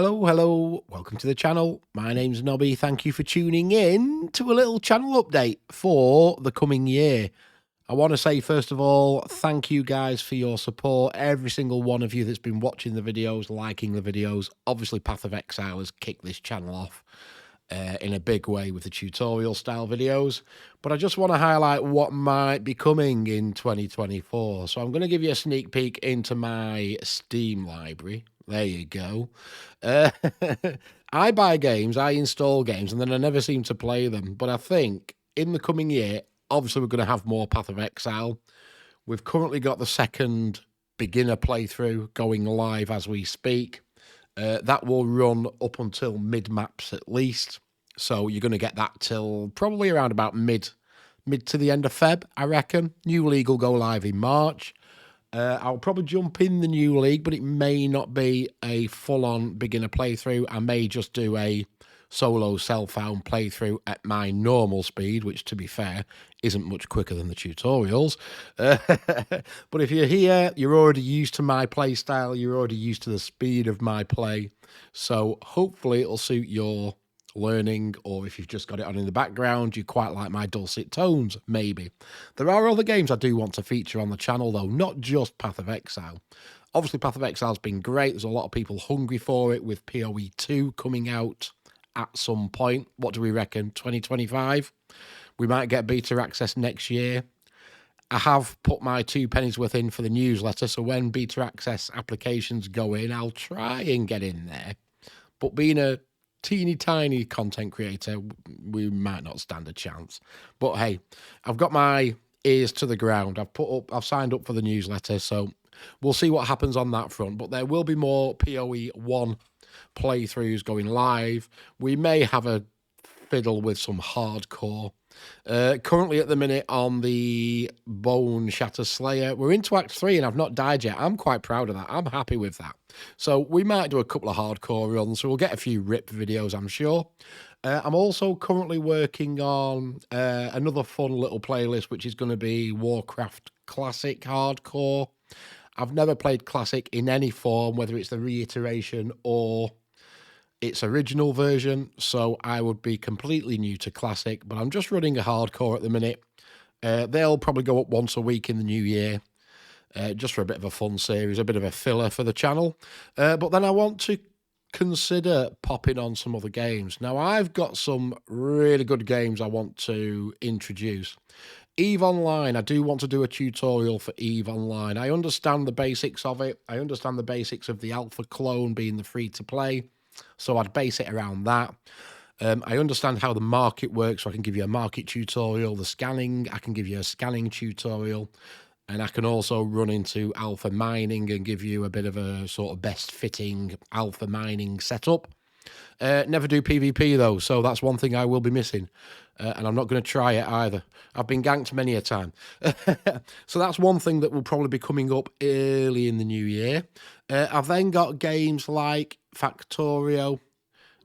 Hello, welcome to the channel. My name's Nobby. Thank you for tuning in to a little channel update for the coming year. I want to say, first of all, thank you guys for your support. Every single one of you that's been watching the videos, liking the videos. Obviously, Path of Exile has kicked this channel off in a big way with the tutorial style videos. But I just want to highlight what might be coming in 2024. So I'm going to give you a sneak peek into my Steam library. There you go. I buy games, I install games, and then I never seem to play them. But I think in the coming year, obviously, we're going to have more Path of Exile. We've currently got the second beginner playthrough going live as we speak. That will run up until mid-maps at least. So you're going to get that till probably around about mid to the end of Feb, I reckon. New league will go live in March. I'll probably jump in the new league, but it may not be a full-on beginner playthrough. I may just do a solo self-found playthrough at my normal speed, which, to be fair, isn't much quicker than the tutorials. But if you're here, you're already used to my play style. You're already used to the speed of my play. So hopefully it'll suit your learning, or if you've just got it on in the background, you quite like my dulcet tones, maybe. There are other games I do want to feature on the channel, though, not just Path of Exile. Obviously, Path of Exile's been great. There's a lot of people hungry for it, with PoE 2 coming out at some point. What do we reckon? 2025? We might get beta access next year. I have put my 2 pennies worth in for the newsletter, so when beta access applications go in, I'll try and get in there. But being a teeny tiny content creator, we might not stand a chance. But hey, I've got my ears to the ground. I've signed up for the newsletter, so we'll see what happens on that front. But there will be more PoE 1 playthroughs going live. We may have a fiddle with some hardcore. Currently at the minute on the Bone Shatter Slayer, we're into Act 3 and I've not died yet. I'm quite proud of that. I'm happy with that. So we might do a couple of hardcore runs, so we'll get a few rip videos, I'm sure. I'm also currently working on another fun little playlist, which is going to be Warcraft Classic Hardcore. I've never played Classic in any form, whether it's the reiteration or its original version, so I would be completely new to Classic, but I'm just running a hardcore at the minute. They'll probably go up once a week in the new year, just for a bit of a fun series, a bit of a filler for the channel. But then I want to consider popping on some other games. Now, I've got some really good games I want to introduce. EVE Online, I do want to do a tutorial for EVE Online. I understand the basics of it. I understand the basics of the alpha clone being the free-to-play. So I'd base it around that. I understand how the market works, so I can give you a market tutorial. The scanning, I can give you a scanning tutorial. And I can also run into alpha mining and give you a bit of a sort of best fitting alpha mining setup. Never do PvP though, so that's one thing I will be missing. And I'm not going to try it either. I've been ganked many a time. So that's one thing that will probably be coming up early in the new year. I've then got games like Factorio.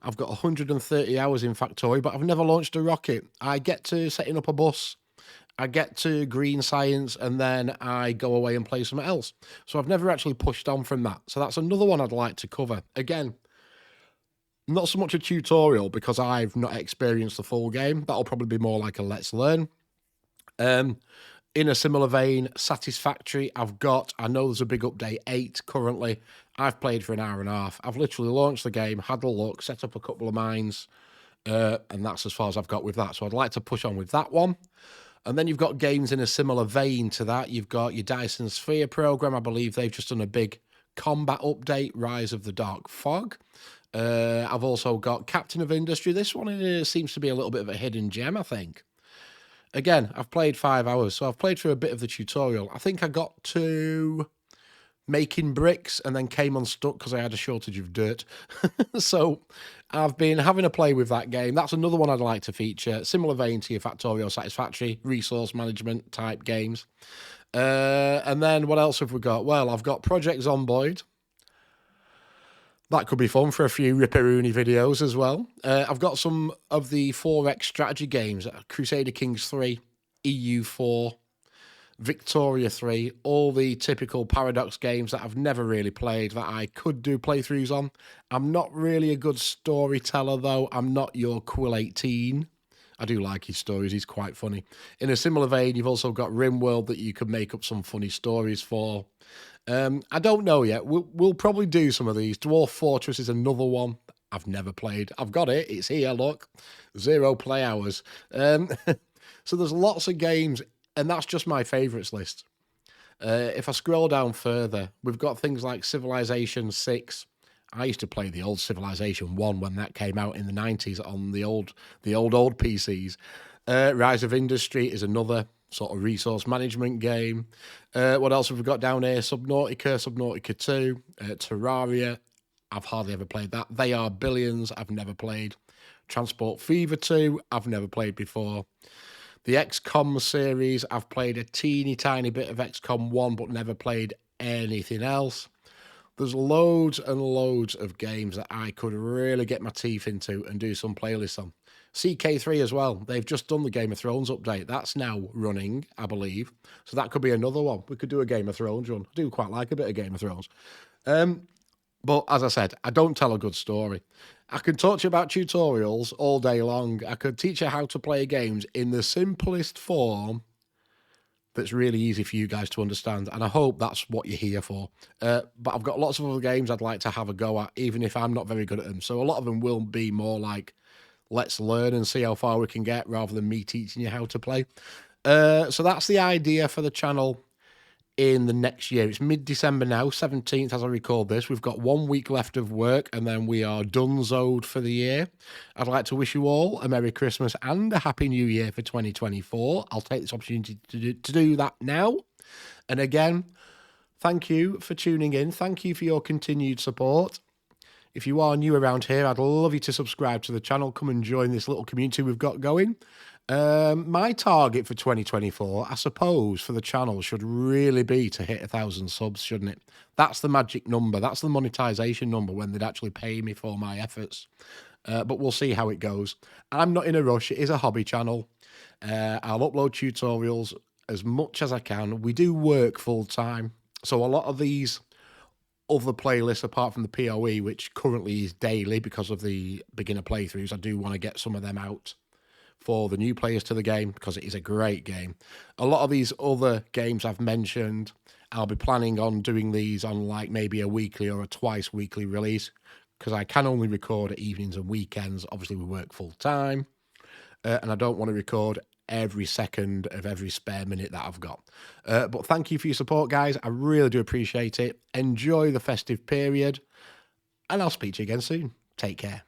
I've got 130 hours in Factorio, but I've never launched a rocket. I get to setting up a bus, I get to green science, and then I go away and play something else. So I've never actually pushed on from that. So that's another one I'd like to cover. Again, not so much a tutorial because I've not experienced the full game. That'll probably be more like a let's learn. In a similar vein, Satisfactory, I know there's a big update, 8 currently. I've played for an hour and a half. I've literally launched the game, had a look, set up a couple of mines, and that's as far as I've got with that. So I'd like to push on with that one. And then you've got games in a similar vein to that. You've got your Dyson Sphere program. I believe they've just done a big combat update, Rise of the Dark Fog. I've also got Captain of Industry. This one seems to be a little bit of a hidden gem, I think. Again, I've played 5 hours, so I've played through a bit of the tutorial. I think I got to making bricks and then came unstuck because I had a shortage of dirt. So I've been having a play with that game. That's another one I'd like to feature. Similar vein to your Factorio Satisfactory, resource management type games. And then what else have we got? Well, I've got Project Zomboid. That could be fun for a few Ripperoonie videos as well. I've got some of the 4X strategy games, Crusader Kings 3, EU4. Victoria 3, all the typical Paradox games that I've never really played that I could do playthroughs on. I'm not really a good storyteller, though. I'm not your Quill 18. I do like his stories, he's quite funny. In a similar vein, you've also got RimWorld that you could make up some funny stories for. I don't know yet. We'll probably do some of these. Dwarf Fortress is another one I've never played. I've got it. It's here, look. 0 play hours. So there's lots of games, and that's just my favourites list. If I scroll down further, we've got things like Civilization 6. I used to play the old Civilization 1 when that came out in the 90s on the old PCs. Rise of Industry is another sort of resource management game. What else have we got down here? Subnautica 2, Terraria. I've hardly ever played that. They Are Billions. I've never played. Transport Fever 2. I've never played before. The XCOM series. I've played a teeny tiny bit of XCOM 1, but never played anything else. There's loads and loads of games that I could really get my teeth into and do some playlists on. CK3 as well. They've just done the Game of Thrones update. That's now running, I believe. So that could be another one. We could do a Game of Thrones run. I do quite like a bit of Game of Thrones. But as I said, I don't tell a good story. I can talk to you about tutorials all day long. I could teach you how to play games in the simplest form that's really easy for you guys to understand, and I hope that's what you're here for. But I've got lots of other games I'd like to have a go at, even if I'm not very good at them. So a lot of them will be more like, let's learn and see how far we can get, rather than me teaching you how to play. So that's the idea for the channel in the next year. It's mid-December now, 17th as I record this. We've got 1 week left of work, and then we are done-zoed for the year. I'd like to wish you all a Merry Christmas and a Happy New Year for 2024. I'll take this opportunity to do that now. And again, thank you for tuning in. Thank you for your continued support. If you are new around here, I'd love you to subscribe to the channel. Come and join this little community we've got going. My target for 2024, I suppose, for the channel should really be to hit 1,000 subs, shouldn't it? That's the magic number. That's the monetization number, when they'd actually pay me for my efforts. But we'll see how it goes. I'm not in a rush. It is a hobby channel. I'll upload tutorials as much as I can. We do work full time. So a lot of these other playlists, apart from the PoE, which currently is daily because of the beginner playthroughs, I do want to get some of them out for the new players to the game, because it is a great game. A lot of these other games I've mentioned, I'll be planning on doing these on like maybe a weekly or a twice weekly release, because I can only record at evenings and weekends. Obviously, we work full time, and I don't want to record every second of every spare minute that I've got. But thank you for your support, guys. I really do appreciate it. Enjoy the festive period, and I'll speak to you again soon. Take care.